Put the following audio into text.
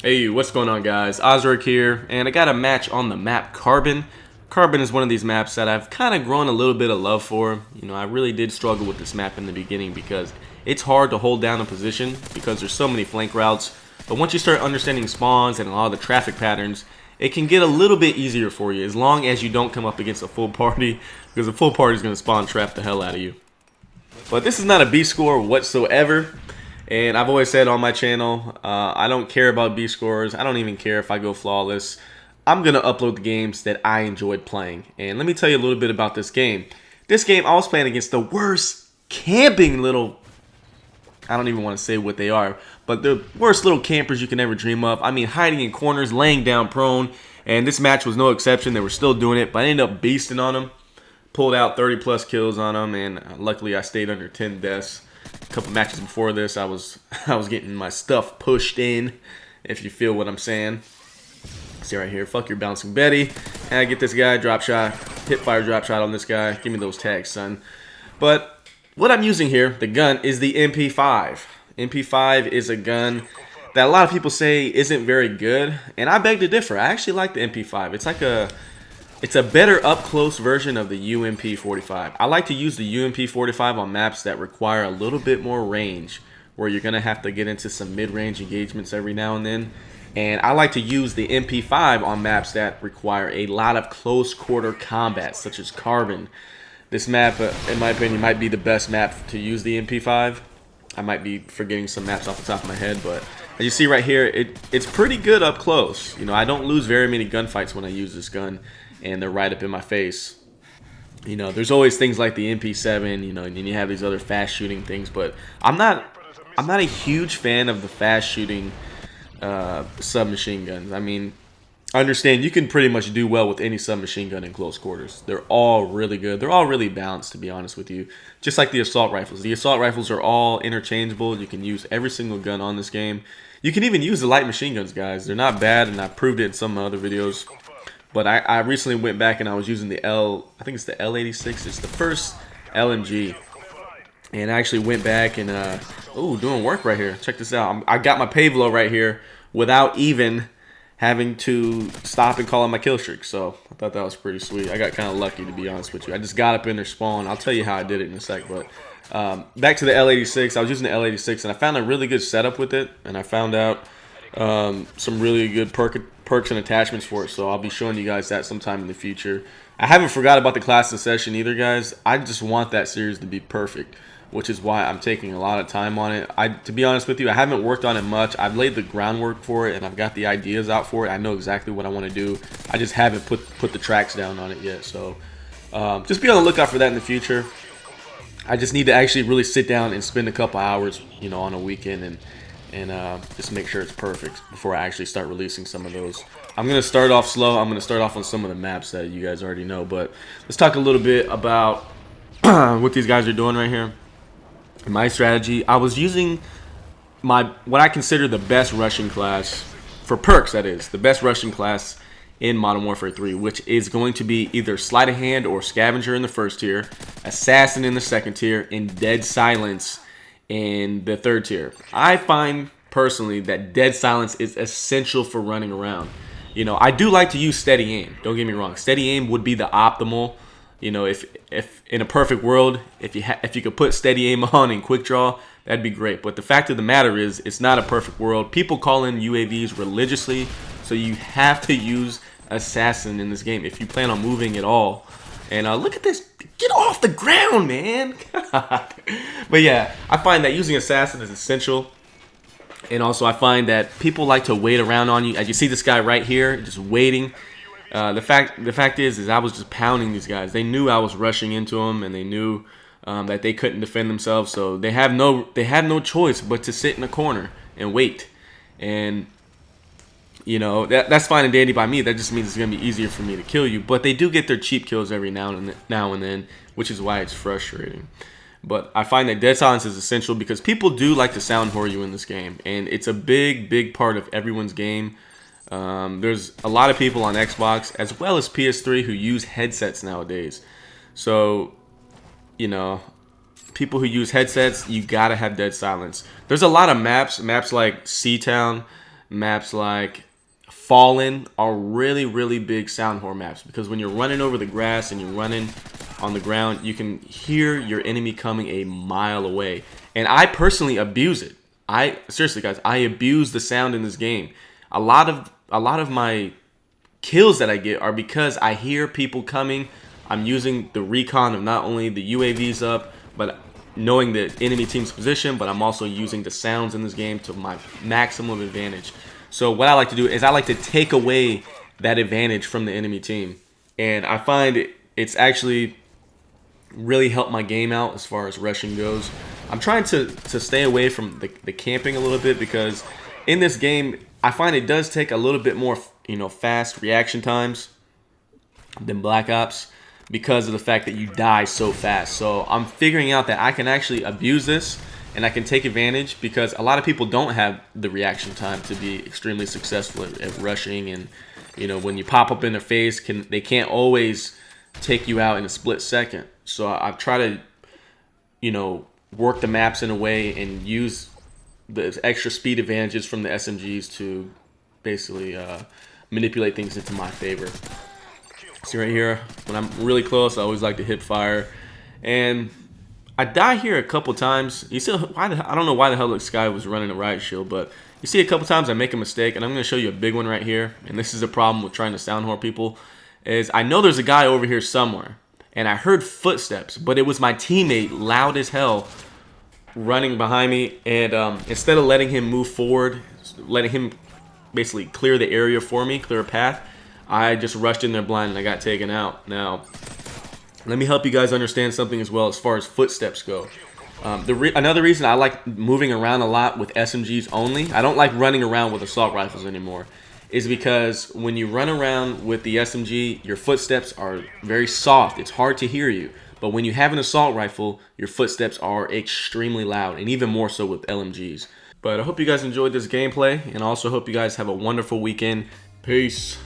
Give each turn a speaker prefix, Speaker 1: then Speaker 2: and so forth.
Speaker 1: Hey, what's going on, guys? Ozric here, and I got a match on the map Carbon. Carbon is one of these maps that I've kind of grown a little bit of love for. You know, I really did struggle with this map in the beginning because it's hard to hold down a position because there's so many flank routes. But once you start understanding spawns and a lot of the traffic patterns, it can get a little bit easier for you as long as you don't come up against a full party, because a full party is going to spawn trap the hell out of you. But this is not a B score whatsoever. And I've always said on my channel, I don't care about B scores. I don't even care if I go flawless. I'm going to upload the games that I enjoyed playing. And let me tell you a little bit about this game. This game, I was playing against the worst camping little... I don't even want to say what they are, but the worst little campers you can ever dream of. I mean, hiding in corners, laying down prone. And this match was no exception. They were still doing it, but I ended up beasting on them. Pulled out 30 plus kills on them, and luckily I stayed under 10 deaths. A couple matches before this, I was getting my stuff pushed in, if you feel what I'm saying. See right here, fuck your bouncing Betty. And I get this guy, drop shot, hip fire drop shot on this guy. Give me those tags, son. But what I'm using here, the gun, is the MP5. MP5 is a gun that a lot of people say isn't very good, and I beg to differ. I actually like the MP5. It's a better up-close version of the UMP45. I like to use the UMP45 on maps that require a little bit more range, where you're going to have to get into some mid-range engagements every now and then. And I like to use the MP5 on maps that require a lot of close-quarter combat, such as Carbon. This map, in my opinion, might be the best map to use the MP5. I might be forgetting some maps off the top of my head, but as you see right here, it's pretty good up close. You know, I don't lose very many gunfights when I use this gun, and they're right up in my face. You know, there's always things like the MP7, you know, and then you have these other fast shooting things, but I'm not a huge fan of the fast shooting submachine guns. I mean, I understand you can pretty much do well with any submachine gun in close quarters. They're all really good. They're all really balanced, to be honest with you. Just like the assault rifles. The assault rifles are all interchangeable. You can use every single gun on this game. You can even use the light machine guns, guys. They're not bad, and I proved it in some other videos. But I recently went back and I was using the I think it's the L86. It's the first LMG. And I actually went back and, ooh, doing work right here. Check this out. I got my Pavlo right here without even having to stop and call on my kill streak. So I thought that was pretty sweet. I got kind of lucky, to be honest with you. I just got up in their spawn. I'll tell you how I did it in a sec. But back to the L86. I was using the L86 and I found a really good setup with it. And I found out some really good perks and attachments for it, so I'll be showing you guys that sometime in the future. I haven't forgot about the class of session either, guys. I just want that series to be perfect, which is why I'm taking a lot of time on it. To be honest with you, I haven't worked on it much. I've laid the groundwork for it, and I've got the ideas out for it. I know exactly what I want to do. I just haven't put the tracks down on it yet, so just be on the lookout for that in the future. I just need to actually really sit down and spend a couple hours, you know, on a weekend and just make sure it's perfect before I actually start releasing some of those. I'm going to start off slow. I'm going to start off on some of the maps that you guys already know. But let's talk a little bit about what these guys are doing right here. My strategy, I was using what I consider the best rushing class, for perks that is, the best rushing class in Modern Warfare 3, which is going to be either Sleight of Hand or Scavenger in the first tier, Assassin in the second tier, and Dead Silence in the third tier. I find personally that Dead Silence is essential for running around. You know, I do like to use steady aim. Don't get me wrong. Steady aim would be the optimal. You know, if in a perfect world, if you could put steady aim on and quick draw, that'd be great. But the fact of the matter is, it's not a perfect world. People call in UAVs religiously, so you have to use Assassin in this game if you plan on moving at all. And look at this. Get off the ground, man. But yeah, I find that using Assassin is essential. And also I find that people like to wait around on you. As you see this guy right here, just waiting. The fact is I was just pounding these guys. They knew I was rushing into them, and they knew that they couldn't defend themselves. So they had no choice but to sit in a corner and wait. And you know, that's fine and dandy by me. That just means it's going to be easier for me to kill you. But they do get their cheap kills every now and then, which is why it's frustrating. But I find that Dead Silence is essential because people do like to sound whore you in this game. And it's a big part of everyone's game. There's a lot of people on Xbox as well as PS3 who use headsets nowadays. So, you know, people who use headsets, you got to have Dead Silence. There's a lot of maps like Seatown maps like Fallen are really big sound horn maps, because when you're running over the grass and you're running on the ground, you can hear your enemy coming a mile away. And I personally abuse it. Seriously guys, I abuse the sound in this game. A lot of my kills that I get are because I hear people coming. I'm using the recon of not only the UAVs up, but knowing the enemy team's position, but I'm also using the sounds in this game to my maximum advantage. So what I like to do is I like to take away that advantage from the enemy team. And I find it's actually really helped my game out as far as rushing goes. I'm trying to stay away from the camping a little bit, because in this game, I find it does take a little bit more, fast reaction times than Black Ops, because of the fact that you die so fast. So I'm figuring out that I can actually abuse this and I can take advantage, because a lot of people don't have the reaction time to be extremely successful at rushing. And when you pop up in their face, they can't always take you out in a split second. So I've tried to work the maps in a way and use the extra speed advantages from the SMGs to basically manipulate things into my favor. See right here, when I'm really close, I always like to hip fire, and I die here a couple times. You see, I don't know why the hell this guy was running a riot shield, but you see a couple times I make a mistake, and I'm going to show you a big one right here. And this is a problem with trying to sound horn people, is I know there's a guy over here somewhere, and I heard footsteps, but it was my teammate, loud as hell, running behind me. And instead of letting him move forward, letting him basically clear the area for me, clear a path, I just rushed in there blind and I got taken out. Now, let me help you guys understand something as well as far as footsteps go. Another reason I like moving around a lot with SMGs only, I don't like running around with assault rifles anymore, is because when you run around with the SMG, your footsteps are very soft. It's hard to hear you. But when you have an assault rifle, your footsteps are extremely loud, and even more so with LMGs. But I hope you guys enjoyed this gameplay, and I also hope you guys have a wonderful weekend. Peace.